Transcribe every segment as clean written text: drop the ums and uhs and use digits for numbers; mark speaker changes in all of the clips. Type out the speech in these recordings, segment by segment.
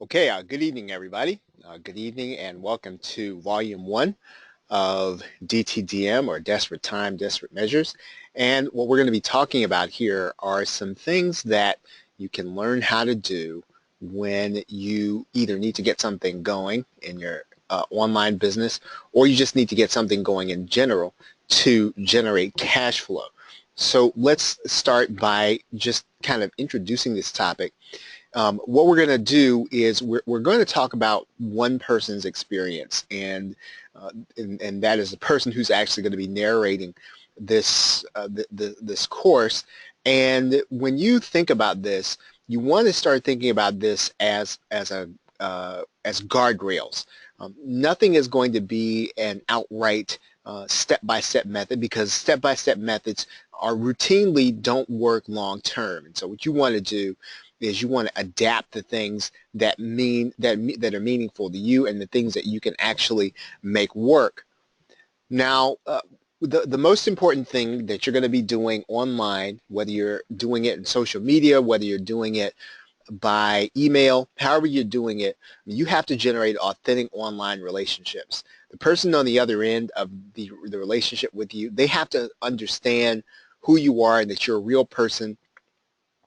Speaker 1: Okay, good evening, everybody. Good evening and welcome to Volume 1 of DTDM, or Desperate Time, Desperate Measures. And what we're going to be talking about here are some things that you can learn how to do when you either need to get something going in your online business, or you just need to get something going in general to generate cash flow. So let's start by just kind of introducing this topic. What we're going to do is we're going to talk about one person's experience, and that is the person who's actually going to be narrating this course. And when you think about this, you want to start thinking about this as guardrails. Nothing is going to be an outright step-by-step method, because step-by-step methods are routinely don't work long term. And so what you want to do is you want to adapt the things that are meaningful to you, and the things that you can actually make work. Now, the most important thing that you're going to be doing online, whether you're doing it in social media, whether you're doing it by email, however you're doing it, you have to generate authentic online relationships. The person on the other end of the relationship with you, they have to understand who you are and that you're a real person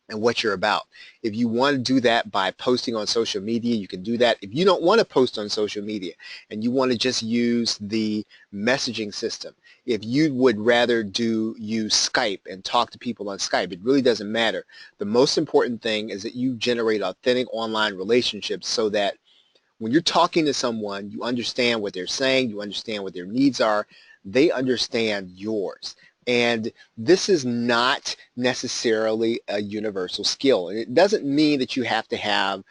Speaker 1: and what you're about. If you want to do that by posting on social media, you can do that. If you don't want to post on social media and you want to just use the messaging system, if you would rather use Skype and talk to people on Skype, it really doesn't matter. The most important thing is that you generate authentic online relationships, so that when you're talking to someone, you understand what they're saying, you understand what their needs are, they understand yours. And this is not necessarily a universal skill. And it doesn't mean that you have to have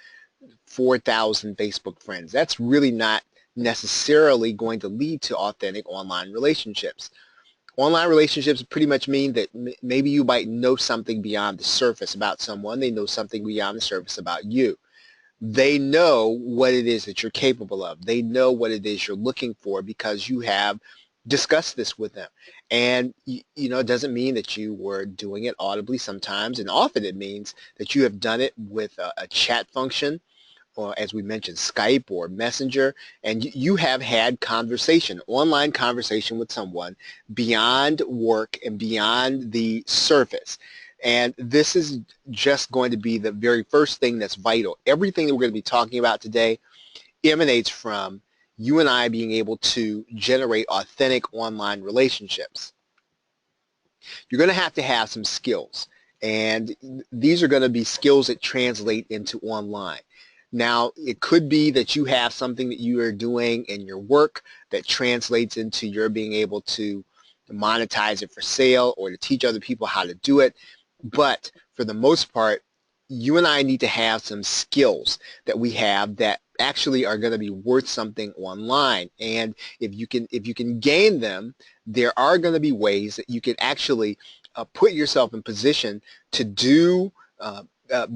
Speaker 1: 4,000 Facebook friends. That's really not necessarily going to lead to authentic online relationships. Online relationships pretty much mean that maybe you might know something beyond the surface about someone. They know something beyond the surface about you. They know what it is that you're capable of. They know what it is you're looking for, because you have discussed this with them. And it doesn't mean that you were doing it audibly sometimes, and often it means that you have done it with a chat function, or as we mentioned, Skype or Messenger, and you have had conversation, online conversation with someone beyond work and beyond the surface. And this is just going to be the very first thing that's vital. Everything that we're going to be talking about today emanates from you and I being able to generate authentic online relationships. You're going to have some skills, and these are going to be skills that translate into online. Now, it could be that you have something that you are doing in your work that translates into your being able to monetize it for sale, or to teach other people how to do it. But for the most part, you and I need to have some skills that we have that actually are going to be worth something online. And if you can gain them, there are going to be ways that you can actually put yourself in position to do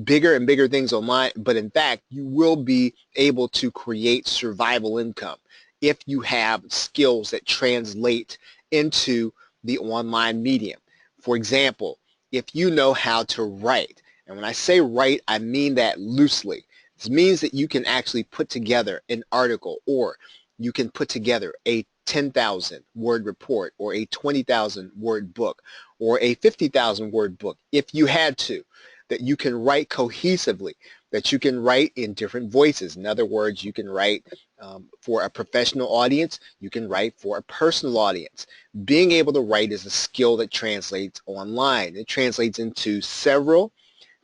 Speaker 1: bigger and bigger things online. But in fact, you will be able to create survival income if you have skills that translate into the online medium. For example, if you know how to write, and when I say write, I mean that loosely. This means that you can actually put together an article, or you can put together a 10,000 word report, or a 20,000 word book, or a 50,000 word book if you had to, that you can write cohesively, that you can write in different voices. In other words, you can write for a professional audience, you can write for a personal audience. Being able to write is a skill that translates online. It translates into several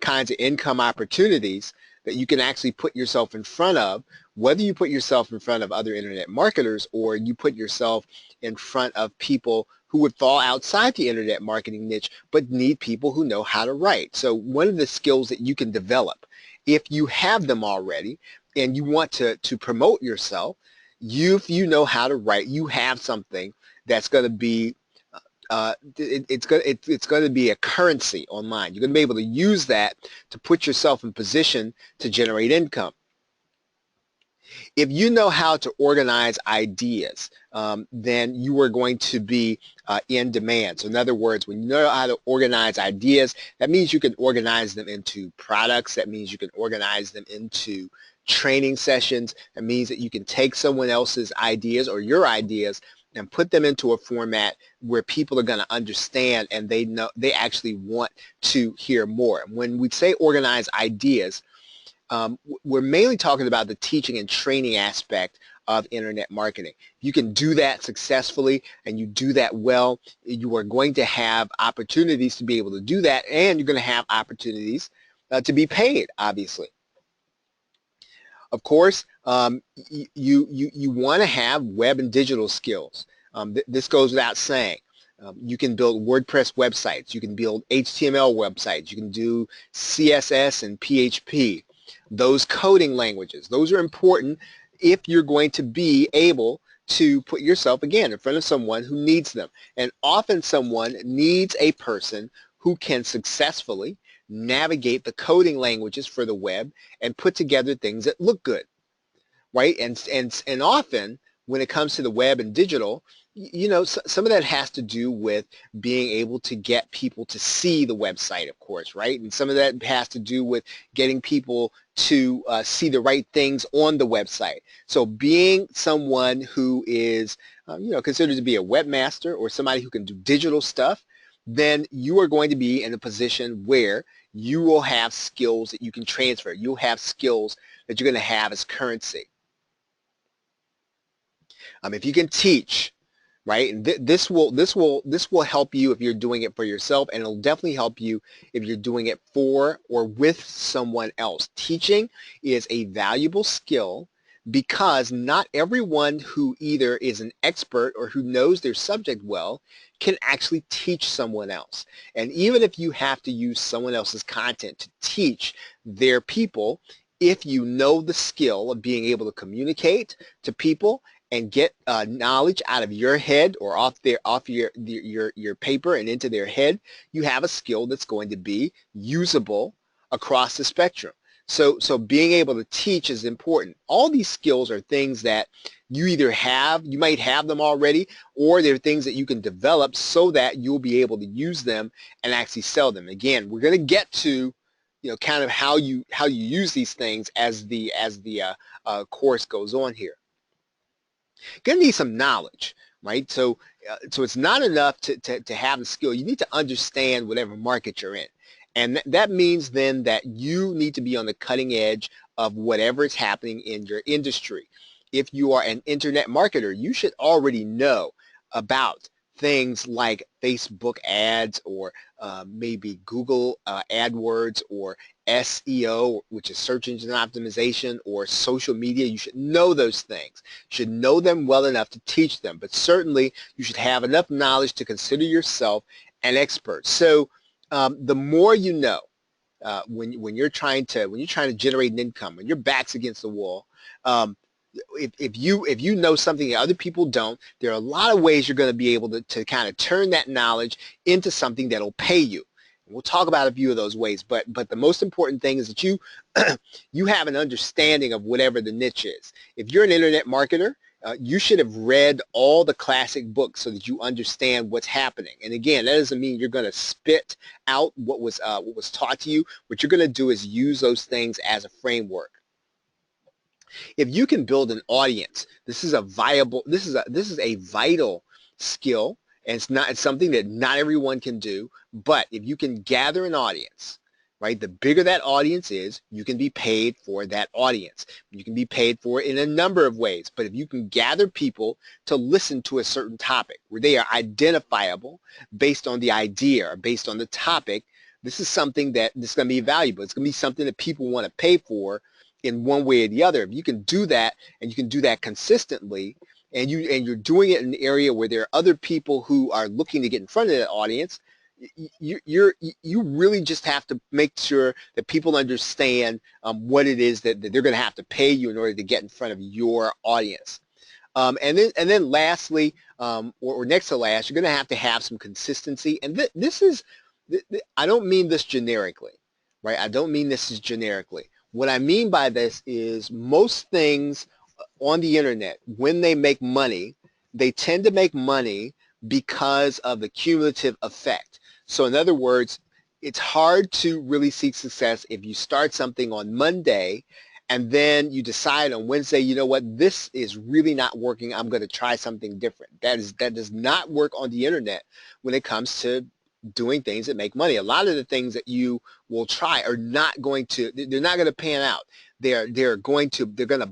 Speaker 1: kinds of income opportunities that you can actually put yourself in front of, whether you put yourself in front of other internet marketers, or you put yourself in front of people who would fall outside the internet marketing niche but need people who know how to write. So one of the skills that you can develop, if you have them already and you want to promote yourself, if you know how to write, you have something that's going to be it's going to be a currency online. You're going to be able to use that to put yourself in position to generate income. If you know how to organize ideas, then you are going to be in demand. So in other words, when you know how to organize ideas, that means you can organize them into products. That means you can organize them into training sessions. That means that you can take someone else's ideas or your ideas and put them into a format where people are going to understand and they actually want to hear more. When we say organize ideas, we're mainly talking about the teaching and training aspect of internet marketing. You can do that successfully and you do that well, you are going to have opportunities to be able to do that, and you're going to have opportunities to be paid, obviously. Of course, you want to have web and digital skills. This goes without saying. You can build WordPress websites. You can build HTML websites. You can do CSS and PHP. Those coding languages, those are important if you're going to be able to put yourself, again, in front of someone who needs them. And often someone needs a person who can successfully navigate the coding languages for the web and put together things that look good, right? And often when it comes to the web and digital, you know, some of that has to do with being able to get people to see the website, of course, right? And some of that has to do with getting people to see the right things on the website. So being someone who is, you know, considered to be a webmaster or somebody who can do digital stuff, then you are going to be in a position where you will have skills that you can transfer. You'll have skills that you're going to have as currency. If you can teach, right, and this will help you if you're doing it for yourself, and it'll definitely help you if you're doing it for or with someone else. Teaching is a valuable skill because not everyone who either is an expert or who knows their subject well can actually teach someone else. And even if you have to use someone else's content to teach their people, if you know the skill of being able to communicate to people and get knowledge out of your head or off your paper and into their head, you have a skill that's going to be usable across the spectrum. So being able to teach is important. All these skills are things that you either have, you might have them already, or they're things that you can develop so that you'll be able to use them and actually sell them. Again, we're going to get to, you know, kind of how you use these things as the course goes on here. Going to need some knowledge, right? So it's not enough to have the skill. You need to understand whatever market you're in. And that means then that you need to be on the cutting edge of whatever is happening in your industry. If you are an internet marketer, you should already know about things like Facebook ads or maybe Google AdWords or SEO, which is search engine optimization, or social media. You should know those things. You should know them well enough to teach them, but certainly you should have enough knowledge to consider yourself an expert. So the more you know, when you're trying to generate an income, when your back's against the wall, if you know something that other people don't, there are a lot of ways you're going to be able to kind of turn that knowledge into something that'll pay you. We'll talk about a few of those ways, but the most important thing is that you you have an understanding of whatever the niche is. If you're an internet marketer, you should have read all the classic books so that you understand what's happening. And again, that doesn't mean you're going to spit out what was taught to you. What you're going to do is use those things as a framework. If you can build an audience, this is a vital skill, and it's something that not everyone can do. But if you can gather an audience, right, the bigger that audience is, you can be paid for that audience. You can be paid for it in a number of ways. But if you can gather people to listen to a certain topic where they are identifiable based on the idea or based on the topic, this is something that's going to be valuable. It's going to be something that people want to pay for in one way or the other. If you can do that, and you can do that consistently, and you're doing it in an area where there are other people who are looking to get in front of that audience, you really just have to make sure that people understand what it is that they're going to have to pay you in order to get in front of your audience. And then lastly, or next to last, you're going to have some consistency. And I don't mean this generically, right? I don't mean this generically. What I mean by this is most things on the internet, when they make money, they tend to make money because of the cumulative effect. So in other words, it's hard to really see success if you start something on Monday and then you decide on Wednesday, you know what, this is really not working. I'm going to try something different. That does not work on the internet when it comes to doing things that make money. A lot of the things that you will try are not going to, they're not going to pan out. They're going to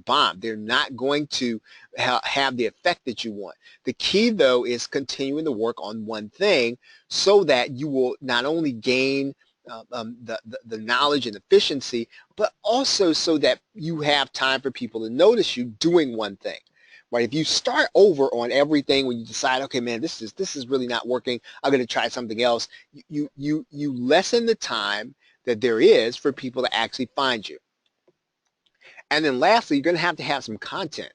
Speaker 1: bomb. They're not going to have the effect that you want. The key though is continuing to work on one thing so that you will not only gain the knowledge and efficiency, but also so that you have time for people to notice you doing one thing. Right? If you start over on everything when you decide, okay, man, this is really not working, I'm going to try something else, you lessen the time that there is for people to actually find you. And then lastly, you're going to have some content.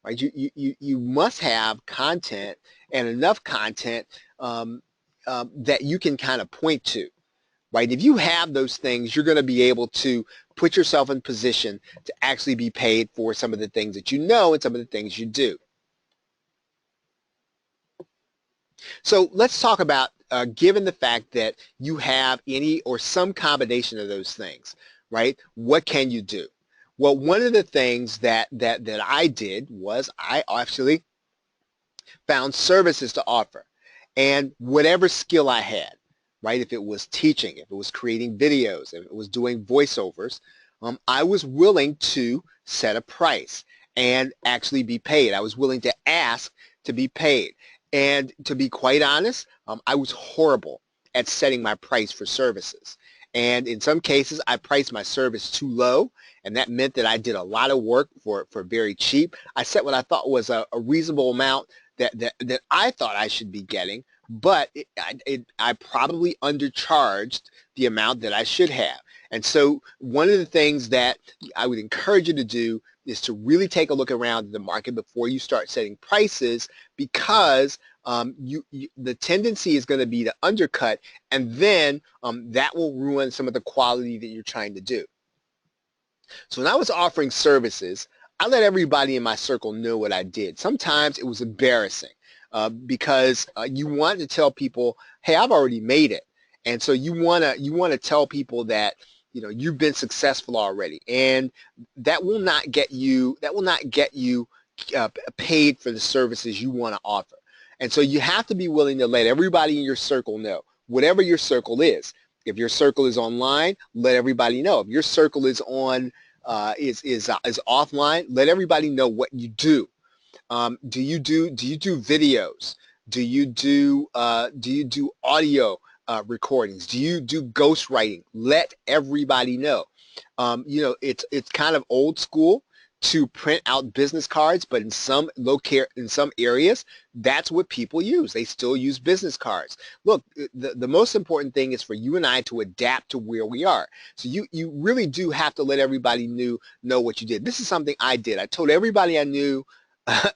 Speaker 1: Right? You must have content and enough content that you can kind of point to. Right? If you have those things, you're going to be able to put yourself in position to actually be paid for some of the things that you know and some of the things you do. So let's talk about, given the fact that you have any or some combination of those things, right? What can you do? Well, one of the things that I did was I actually found services to offer, and whatever skill I had, right? If it was teaching, if it was creating videos, if it was doing voiceovers, I was willing to set a price and actually be paid. I was willing to ask to be paid. And to be quite honest, I was horrible at setting my price for services. And in some cases, I priced my service too low, and that meant that I did a lot of work for very cheap. I set what I thought was a reasonable amount that I thought I should be getting, but I probably undercharged the amount that I should have. And so one of the things that I would encourage you to do is to really take a look around the market before you start setting prices, because the tendency is going to be to undercut, and then that will ruin some of the quality that you're trying to do. So when I was offering services, I let everybody in my circle know what I did. Sometimes it was embarrassing because you want to tell people, hey, I've already made it. And so you want to tell people that, you know, you've been successful already, and that will not get you paid for the services you want to offer. And so you have to be willing to let everybody in your circle know, whatever your circle is. If your circle is online, let everybody know. If your circle is on is offline, let everybody know what you do. Do you do videos? Do you do audio recordings? Do you do ghostwriting? Let everybody know. You know, it's kind of old school to print out business cards, but in some areas, that's what people use. They still use business cards. Look, the most important thing is for you and I to adapt to where we are. So you really do have to let everybody know what you did. This is something I did. I told everybody I knew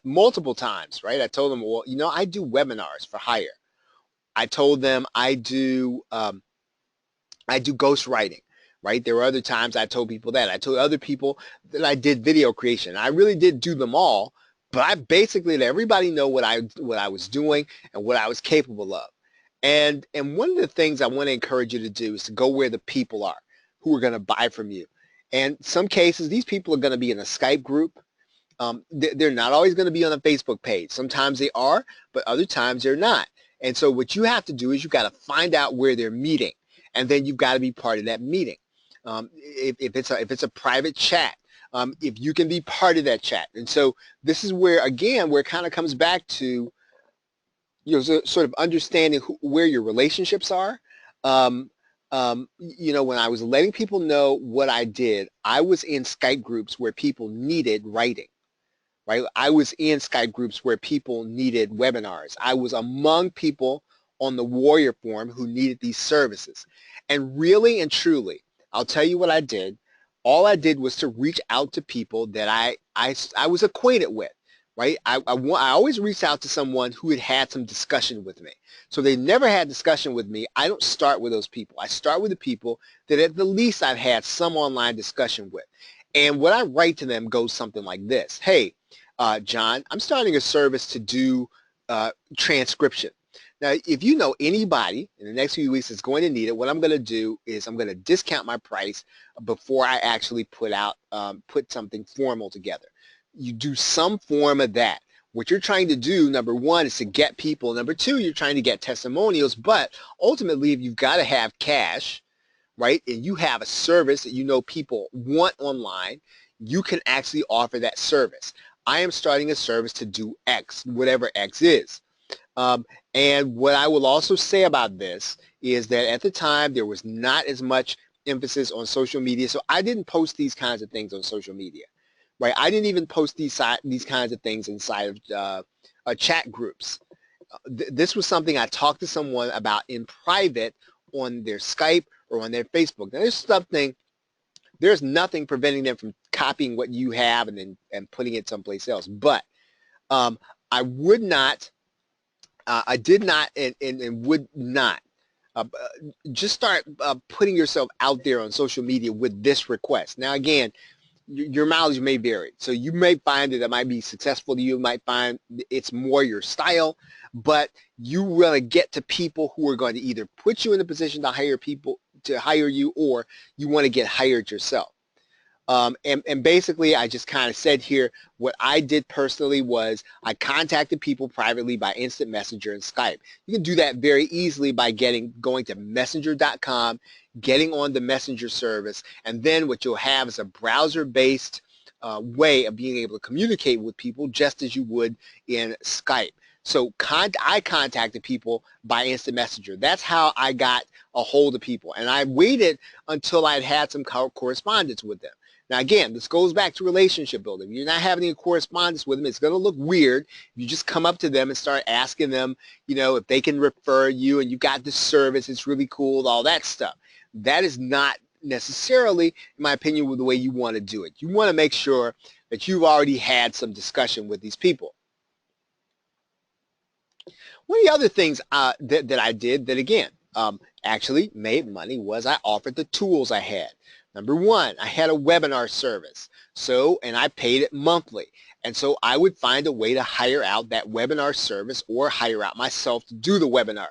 Speaker 1: multiple times, right? I told them, well, you know, I do webinars for hire. I told them I do ghostwriting. Right? There were other times I told people that. I told other people that I did video creation. I really did do them all, but I basically let everybody know what I was doing and what I was capable of. And one of the things I want to encourage you to do is to go where the people are who are going to buy from you. And some cases, these people are going to be in a Skype group. They're not always going to be on a Facebook page. Sometimes they are, but other times they're not. And so what you have to do is you've got to find out where they're meeting, and then you've got to be part of that meeting. If it's a private chat, if you can be part of that chat. And so this is where, again, where it kind of comes back to, you know, sort of understanding where your relationships are. You know, when I was letting people know what I did, I was in Skype groups where people needed writing. Right? I was in Skype groups where people needed webinars. I was among people on the Warrior Forum who needed these services. And really and truly, I'll tell you what I did. All I did was to reach out to people that I was acquainted with. right? I always reach out to someone who had had some discussion with me. So if they never had discussion with me, I don't start with those people. I start with the people that at the least I've had some online discussion with. And what I write to them goes something like this. Hey, John, I'm starting a service to do transcription. Now, if you know anybody in the next few weeks that's going to need it, what I'm going to do is I'm going to discount my price before I actually put something formal together. You do some form of that. What you're trying to do, number one, is to get people. Number two, you're trying to get testimonials. But ultimately, if you've got to have cash, right, and you have a service that you know people want online, you can actually offer that service. I am starting a service to do X, whatever X is. Um, and what I will also say about this is that at the time there was not as much emphasis on social media, so I didn't post these kinds of things on social media, right? I didn't even post these kinds of things inside of chat groups. This was something I talked to someone about in private on their Skype or on their Facebook. Now, there's nothing preventing them from copying what you have and putting it someplace else. But I would not. I did not and would not just start putting yourself out there on social media with this request. Now, again, your mileage may vary. So you may find that it might be successful to you. You might find it's more your style, but you want to get to people who are going to either put you in a position to hire you, or you want to get hired yourself. And basically, I just kind of said here, what I did personally was I contacted people privately by instant messenger and Skype. You can do that very easily by going to messenger.com, getting on the messenger service, and then what you'll have is a browser-based way of being able to communicate with people just as you would in Skype. So I contacted people by instant messenger. That's how I got a hold of people. And I waited until I'd had some correspondence with them. Now, again, this goes back to relationship building. If you're not having any correspondence with them, it's going to look weird. You just come up to them and start asking them, if they can refer you and you got this service, it's really cool, all that stuff. That is not necessarily, in my opinion, the way you want to do it. You want to make sure that you've already had some discussion with these people. One of the other things that I did that, again, actually made money was I offered the tools I had. Number one, I had a webinar service, and I paid it monthly. And so I would find a way to hire out that webinar service or hire out myself to do the webinar.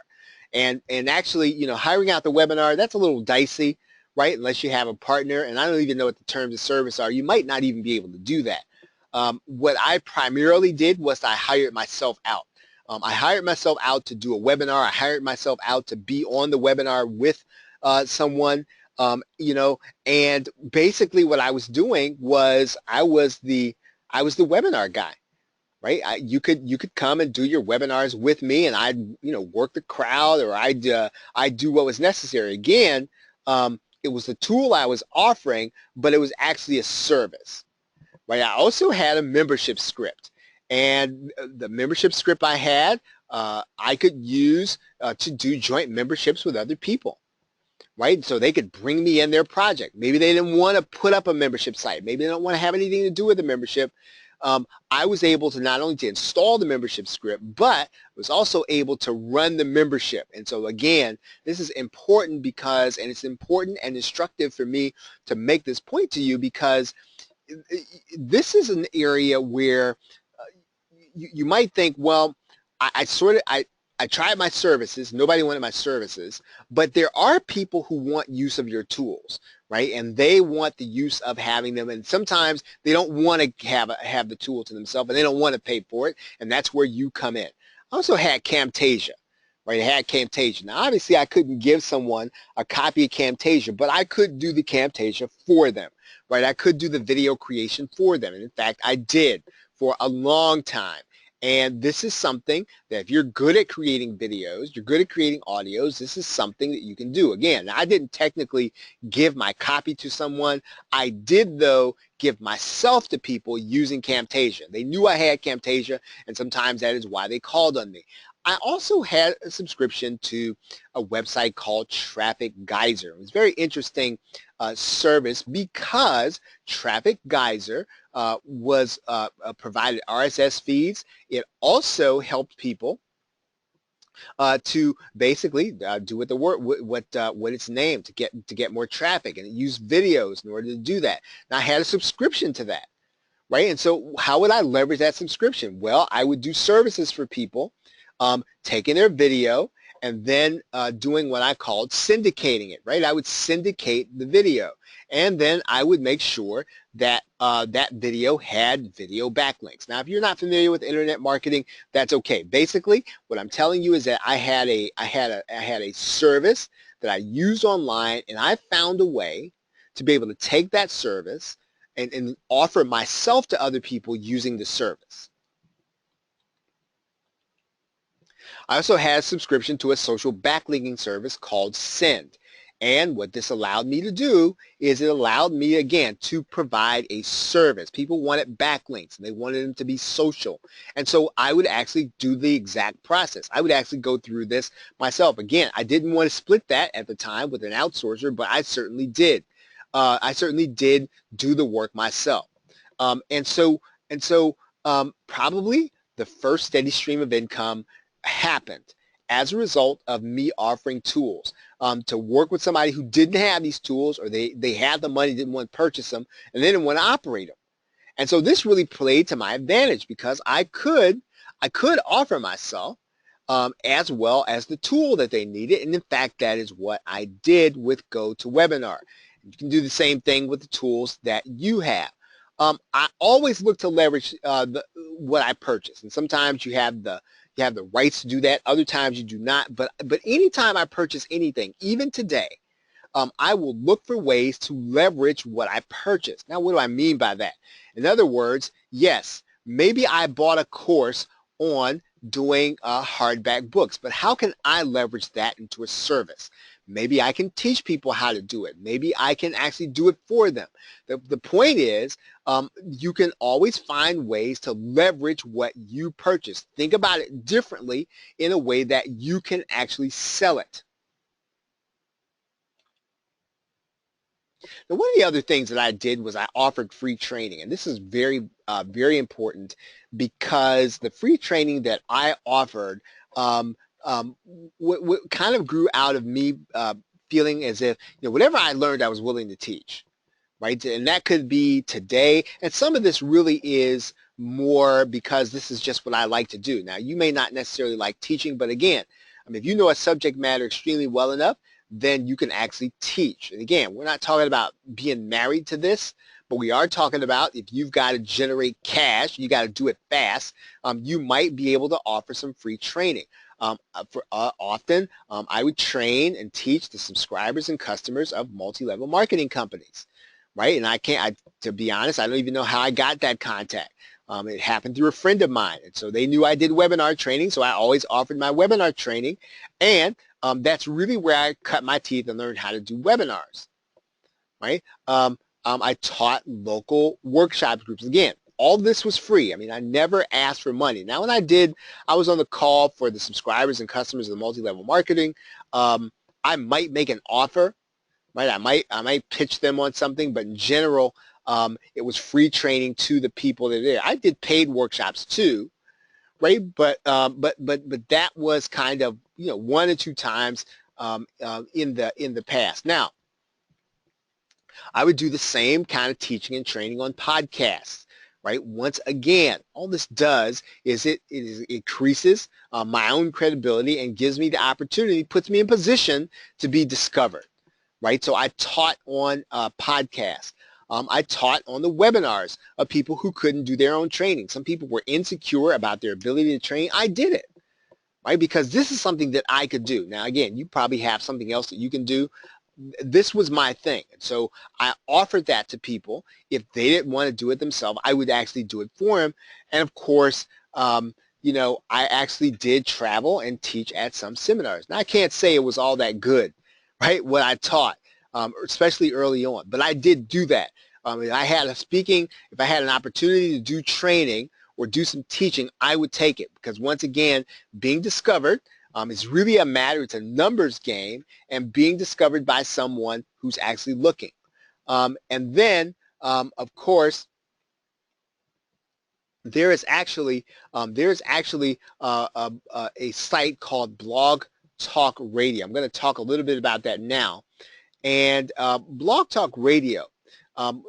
Speaker 1: And actually, hiring out the webinar, that's a little dicey, right? Unless you have a partner, and I don't even know what the terms of service are. You might not even be able to do that. What I primarily did was I hired myself out. I hired myself out to do a webinar. I hired myself out to be on the webinar with someone. And basically what I was doing was I was the webinar guy, right? You could come and do your webinars with me, and I'd work the crowd, or I'd do what was necessary. Again, it was a tool I was offering, but it was actually a service, right? I also had a membership script, and the membership script I had I could use to do joint memberships with other people. Right? So they could bring me in their project. Maybe they didn't want to put up a membership site. Maybe they don't want to have anything to do with the membership. I was able to not only to install the membership script, but was also able to run the membership. And so again, this is important because, and it's important and instructive for me to make this point to you, because this is an area where you might think, well, I tried my services. Nobody wanted my services, but there are people who want use of your tools, right? And they want the use of having them, and sometimes they don't want to have the tool to themselves, and they don't want to pay for it, and that's where you come in. I also had Camtasia, right? I had Camtasia. Now, obviously, I couldn't give someone a copy of Camtasia, but I could do the Camtasia for them, right? I could do the video creation for them, and in fact, I did for a long time. And this is something that if you're good at creating videos, you're good at creating audios, this is something that you can do. Again, I didn't technically give my copy to someone. I did, though, give myself to people using Camtasia. They knew I had Camtasia, and sometimes that is why they called on me. I also had a subscription to a website called Traffic Geyser. It was very interesting service because Traffic Geyser was provided RSS feeds. It also helped people to basically do what the word what it's named to get more traffic, and it used videos in order to do that. Now I had a subscription to that, right? And so how would I leverage that subscription? Well, I would do services for people, taking their video and then doing what I called syndicating it, right? I would syndicate the video, and then I would make sure that that video had video backlinks. Now, if you're not familiar with internet marketing, that's okay. Basically, what I'm telling you is that I had a service that I used online, and I found a way to be able to take that service and offer myself to other people using the service. I also had a subscription to a social backlinking service called Send. And what this allowed me to do is it allowed me, again, to provide a service. People wanted backlinks, and they wanted them to be social. And so I would actually do the exact process. I would actually go through this myself. Again, I didn't want to split that at the time with an outsourcer, but I certainly did. I certainly did do the work myself. And so probably the first steady stream of income happened as a result of me offering tools to work with somebody who didn't have these tools, or they had the money, didn't want to purchase them, and they didn't want to operate them. And so this really played to my advantage because I could offer myself as well as the tool that they needed. And in fact, that is what I did with GoToWebinar. You can do the same thing with the tools that you have. I always look to leverage what I purchase, and sometimes you have the rights to do that. Other times you do not. But anytime I purchase anything, even today, I will look for ways to leverage what I purchase. Now, what do I mean by that? In other words, yes, maybe I bought a course on doing hardback books, but how can I leverage that into a service? Maybe I can teach people how to do it. Maybe I can actually do it for them. The point is, you can always find ways to leverage what you purchase. Think about it differently in a way that you can actually sell it. Now, one of the other things that I did was I offered free training, and this is very, very important because the free training that I offered what kind of grew out of me feeling as if, whatever I learned, I was willing to teach, right? And that could be today, and some of this really is more because this is just what I like to do. Now, you may not necessarily like teaching, but again, if you know a subject matter extremely well enough, then you can actually teach. And again, we're not talking about being married to this, but we are talking about if you've got to generate cash, you got to do it fast, you might be able to offer some free training. Often, I would train and teach the subscribers and customers of multi-level marketing companies, right? And to be honest, I don't even know how I got that contact. It happened through a friend of mine, and so they knew I did webinar training, so I always offered my webinar training, and that's really where I cut my teeth and learned how to do webinars, right? I taught local workshop groups. Again, all this was free. I never asked for money. Now, when I was on the call for the subscribers and customers of the multi-level marketing. I might make an offer, right? I might pitch them on something, but in general, it was free training to the people that are there. I did paid workshops too, right? But that was kind of one or two times in the past. Now, I would do the same kind of teaching and training on podcasts, right? Once again, all this does is it increases my own credibility and gives me the opportunity, puts me in position to be discovered, right? So I taught on podcasts. I taught on the webinars of people who couldn't do their own training. Some people were insecure about their ability to train. I did it, right? Because this is something that I could do. Now, again, you probably have something else that you can do. This was my thing. And so I offered that to people. If they didn't want to do it themselves, I would actually do it for them. And of course, I actually did travel and teach at some seminars. Now, I can't say it was all that good, right, what I taught, especially early on. But I did do that. If I had an opportunity to do training or do some teaching, I would take it, because once again, being discovered is really a matter, it's a numbers game, and being discovered by someone who's actually looking. And then, of course, there is actually a site called Blog Talk Radio. I'm going to talk a little bit about that now. And Blog Talk Radio,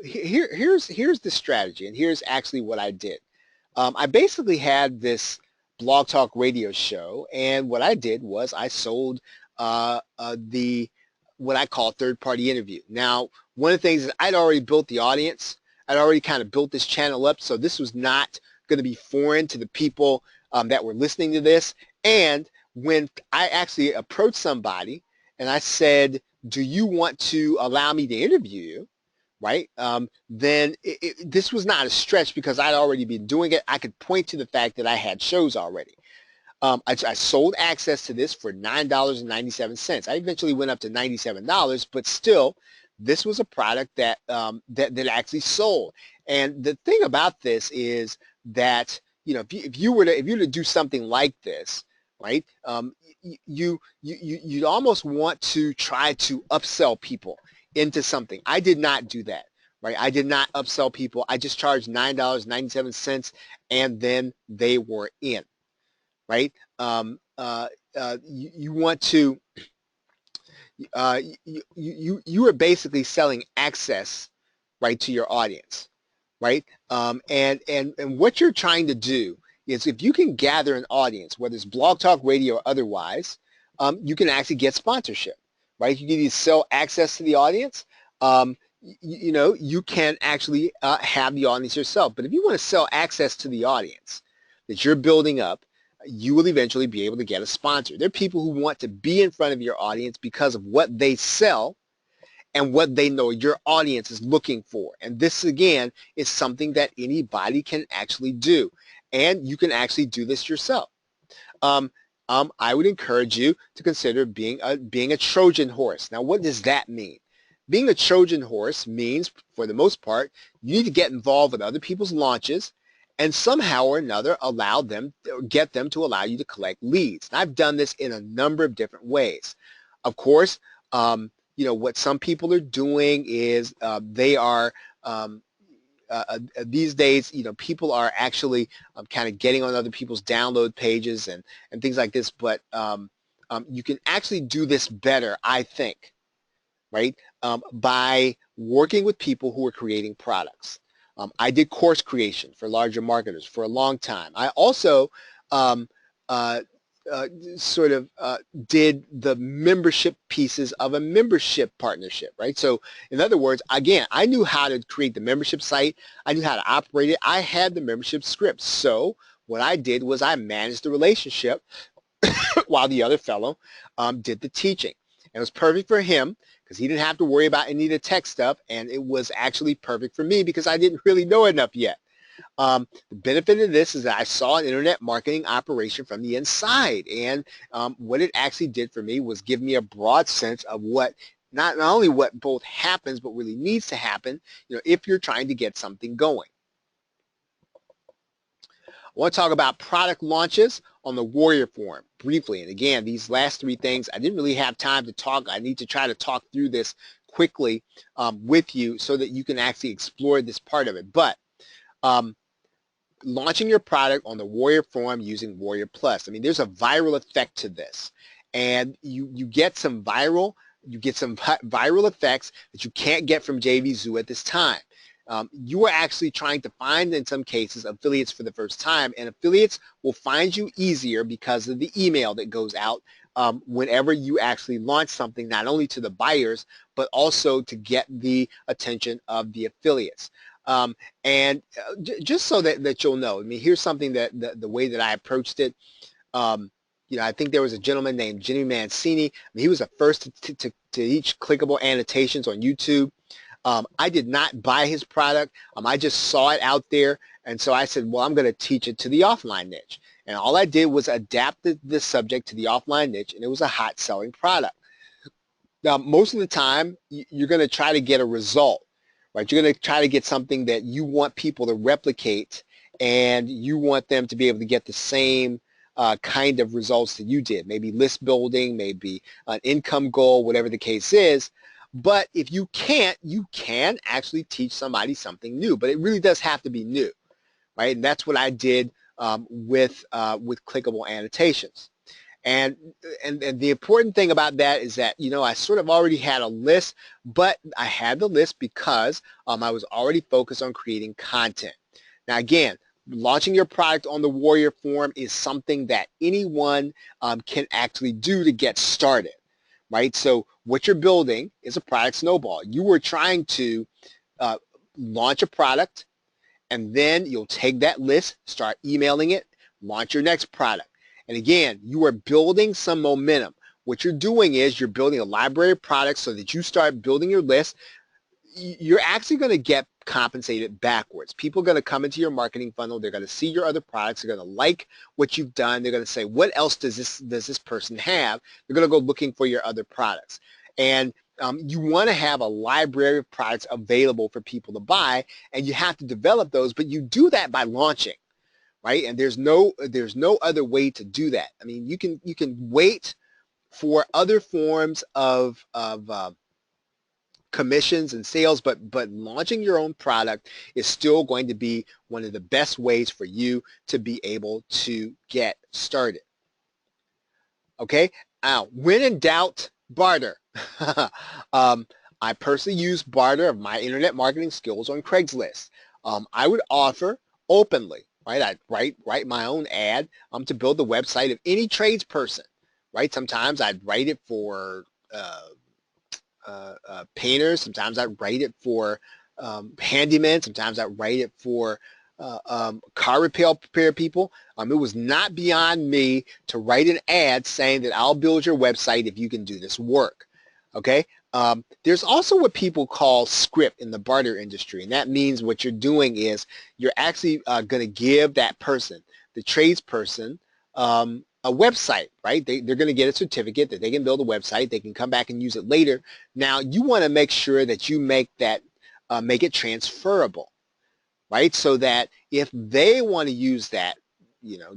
Speaker 1: here's the strategy, and here's actually what I did. I basically had this Blog Talk Radio show, and what I did was I sold what I call third-party interview. Now, one of the things is I'd already built the audience. I'd already kind of built this channel up, so this was not going to be foreign to the people that were listening to this. And when I actually approached somebody and I said, do you want to allow me to interview you, right? Then this was not a stretch, because I'd already been doing it. I could point to the fact that I had shows already. I sold access to this for $9.97. I eventually went up to $97, but still, this was a product that that actually sold. And the thing about this is that, you know, if you were to do something like this, right? You'd almost want to try to upsell people into something. I did not do that, right? I did not upsell people. I just charged $9.97, and then they were in, right? You want to you are basically selling access, right, to your audience, right? And what you're trying to do is, if you can gather an audience, whether it's Blog Talk Radio or otherwise, you can actually get sponsorship, right? You can either sell access to the audience. You know, you can actually have the audience yourself. But if you want to sell access to the audience that you're building up, you will eventually be able to get a sponsor. There are people who want to be in front of your audience because of what they sell and what they know your audience is looking for. And this, again, is something that anybody can actually do. And you can actually do this yourself. I would encourage you to consider being a Trojan horse. Now, what does that mean? Being a Trojan horse means, for the most part, you need to get involved with other people's launches and somehow or another get them to allow you to collect leads. And I've done this in a number of different ways. Of course, you know, what some people are doing is they are these days, you know, people are actually kind of getting on other people's download pages and things like this. But you can actually do this better, I think, right, by working with people who are creating products. I did course creation for larger marketers for a long time. I also did the membership pieces of a membership partnership, right? So in other words, again, I knew how to create the membership site. I knew how to operate it. I had the membership script. So what I did was I managed the relationship while the other fellow did the teaching. And it was perfect for him because he didn't have to worry about any of the tech stuff, and it was actually perfect for me because I didn't really know enough yet. The benefit of this is that I saw an internet marketing operation from the inside, and what it actually did for me was give me a broad sense of what not only what both happens but really needs to happen, you know, if you're trying to get something going. I want to talk about product launches on the Warrior Forum briefly. And again, these last three things, I didn't really have time to talk. I need to try to talk through this quickly with you so that you can actually explore this part of it. But launching your product on the Warrior Forum using Warrior Plus. I mean, there's a viral effect to this. And you get some viral effects that you can't get from JVZoo at this time. You are actually trying to find, in some cases, affiliates for the first time, and affiliates will find you easier because of the email that goes out whenever you actually launch something, not only to the buyers, but also to get the attention of the affiliates. Just so that you'll know, I mean, here's something that the way that I approached it. You know, I think there was a gentleman named Jimmy Mancini. I mean, he was the first to teach clickable annotations on YouTube. I did not buy his product. I just saw it out there, and so I said, well, I'm going to teach it to the offline niche. And all I did was adapt the subject to the offline niche, and it was a hot selling product. Now, most of the time, you're going to try to get a result, right? You're going to try to get something that you want people to replicate and you want them to be able to get the same kind of results that you did, maybe list building, maybe an income goal, whatever the case is. But if you can't, you can actually teach somebody something new, but it really does have to be new, right? And that's what I did with clickable annotations. And, and the important thing about that is that, you know, I sort of already had a list, but I had the list because I was already focused on creating content. Now, again, launching your product on the Warrior Forum is something that anyone can actually do to get started, right? So what you're building is a product snowball. You were trying to uh, launch a product, and then you'll take that list, start emailing it, launch your next product. And again, you are building some momentum. What you're doing is you're building a library of products so that you start building your list. You're actually going to get compensated backwards. People are going to come into your marketing funnel. They're going to see your other products. They're going to like what you've done. They're going to say, what else does this person have? They're going to go looking for your other products. And you want to have a library of products available for people to buy, and you have to develop those, but you do that by launching, right? And there's no other way to do that. I mean, you can wait for other forms of commissions and sales, but launching your own product is still going to be one of the best ways for you to be able to get started. Okay, now when in doubt, barter. I personally use barter of my internet marketing skills on Craigslist. I would offer openly, right? I'd write my own ad to build the website of any tradesperson, right? Sometimes I'd write it for painters. Sometimes I write it for handymen. Sometimes I write it for car repair people. It was not beyond me to write an ad saying that I'll build your website if you can do this work. Okay. There's also what people call script in the barter industry, and that means what you're doing is you're actually going to give that person, the tradesperson, a website, right? They're going to get a certificate that they can build a website. They can come back and use it later. Now, you want to make sure that you make it transferable, right? So that if they want to use that, you know,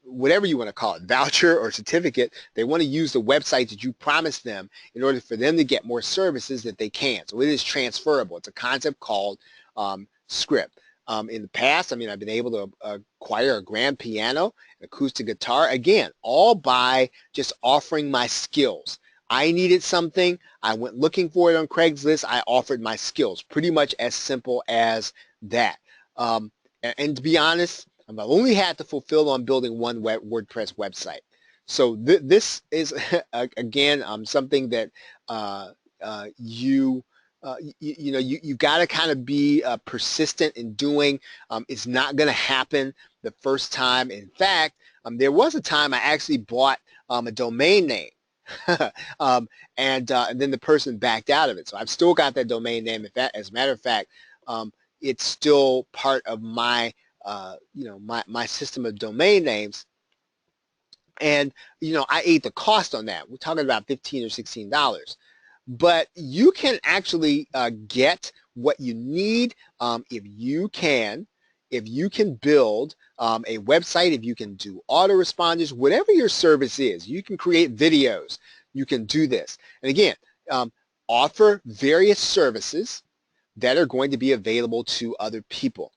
Speaker 1: whatever you want to call it, voucher or certificate, they want to use the website that you promised them in order for them to get more services that they can. So it is transferable. It's a concept called script. In the past, I mean, I've been able to acquire a grand piano, an acoustic guitar, again, all by just offering my skills. I needed something. I went looking for it on Craigslist. I offered my skills. Pretty much as simple as that. And to be honest, I've only had to fulfill on building one WordPress website. So this is, again, something that you got to kind of be persistent in doing. It's not going to happen the first time. In fact, there was a time I actually bought a domain name. And then the person backed out of it. So I've still got that domain name. As a matter of fact, it's still part of my my system of domain names. And I ate the cost on that. We're talking about $15 or $16. But you can actually get what you need if you can build a website, if you can do autoresponders, whatever your service is. You can create videos. You can do this. And again, offer various services that are going to be available to other people.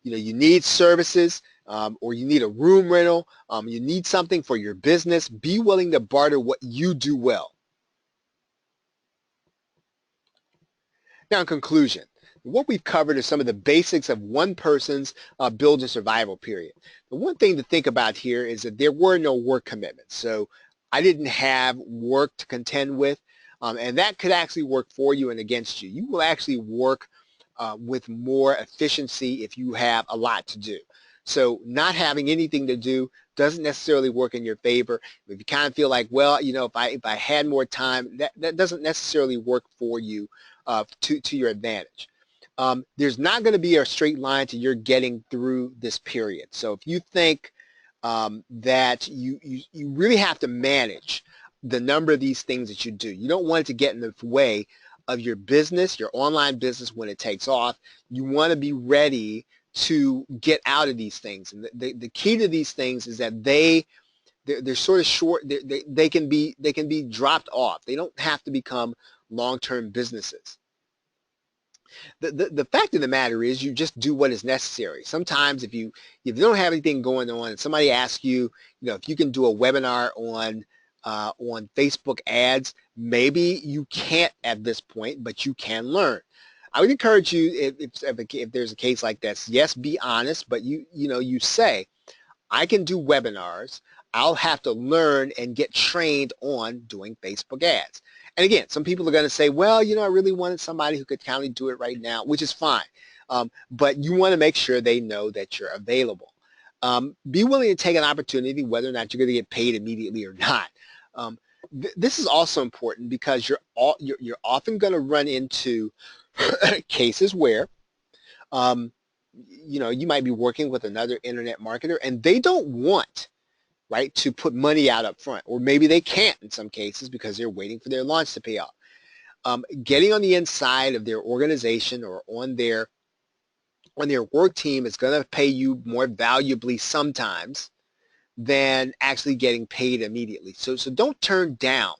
Speaker 1: You need services, or you need a room rental. You need something for your business. Be willing to barter what you do well. Now, in conclusion, what we've covered is some of the basics of one person's build and survival period. The one thing to think about here is that there were no work commitments. So I didn't have work to contend with, and that could actually work for you and against you. You will actually work with more efficiency if you have a lot to do. So not having anything to do doesn't necessarily work in your favor. If you kind of feel like, well, if I had more time, that doesn't necessarily work for you to your advantage. There's not going to be a straight line to your getting through this period. So if you think that you really have to manage the number of these things that you do, you don't want it to get in the way of your business, your online business, when it takes off. You want to be ready to get out of these things. And the key to these things is that they're sort of short. They can be dropped off. They don't have to become long-term businesses. The fact of the matter is you just do what is necessary. Sometimes if you don't have anything going on and somebody asks you, if you can do a webinar on Facebook ads, maybe you can't at this point, but you can learn. I would encourage you, if there's a case like this, yes, be honest, but you say, I can do webinars. I'll have to learn and get trained on doing Facebook ads. And again, some people are going to say, well, I really wanted somebody who could kind of do it right now, which is fine. But you want to make sure they know that you're available. Be willing to take an opportunity, whether or not you're going to get paid immediately or not. This is also important because you're often going to run into cases where you might be working with another internet marketer and they don't want, right, to put money out up front, or maybe they can't in some cases because they're waiting for their launch to pay off. Getting on the inside of their organization or on their work team is going to pay you more valuably sometimes than actually getting paid immediately. So don't turn down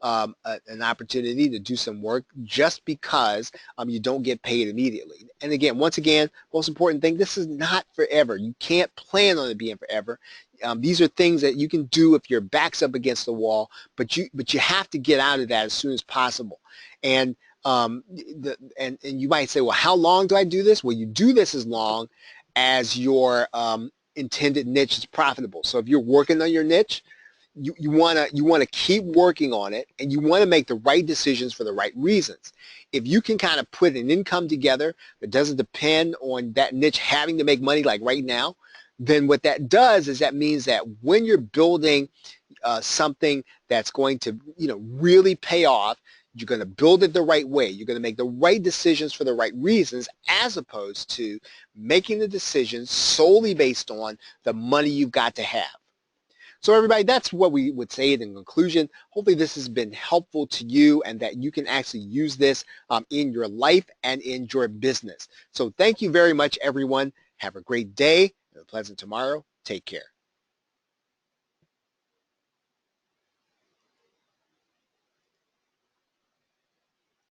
Speaker 1: an opportunity to do some work just because you don't get paid immediately. And again, once again, most important thing, this is not forever. You can't plan on it being forever. These are things that you can do if your back's up against the wall, but you have to get out of that as soon as possible. And and you might say, well, how long do I do this? Well, you do this as long as your intended niche is profitable. So if you're working on your niche, you want to keep working on it, and you want to make the right decisions for the right reasons. If you can kind of put an income together that doesn't depend on that niche having to make money like right now, then what that does is that means that when you're building something that's going to really pay off, you're going to build it the right way. You're going to make the right decisions for the right reasons, as opposed to making the decisions solely based on the money you've got to have. So everybody, that's what we would say in conclusion. Hopefully this has been helpful to you and that you can actually use this in your life and in your business. So thank you very much, everyone. Have a great day and a pleasant tomorrow. Take care.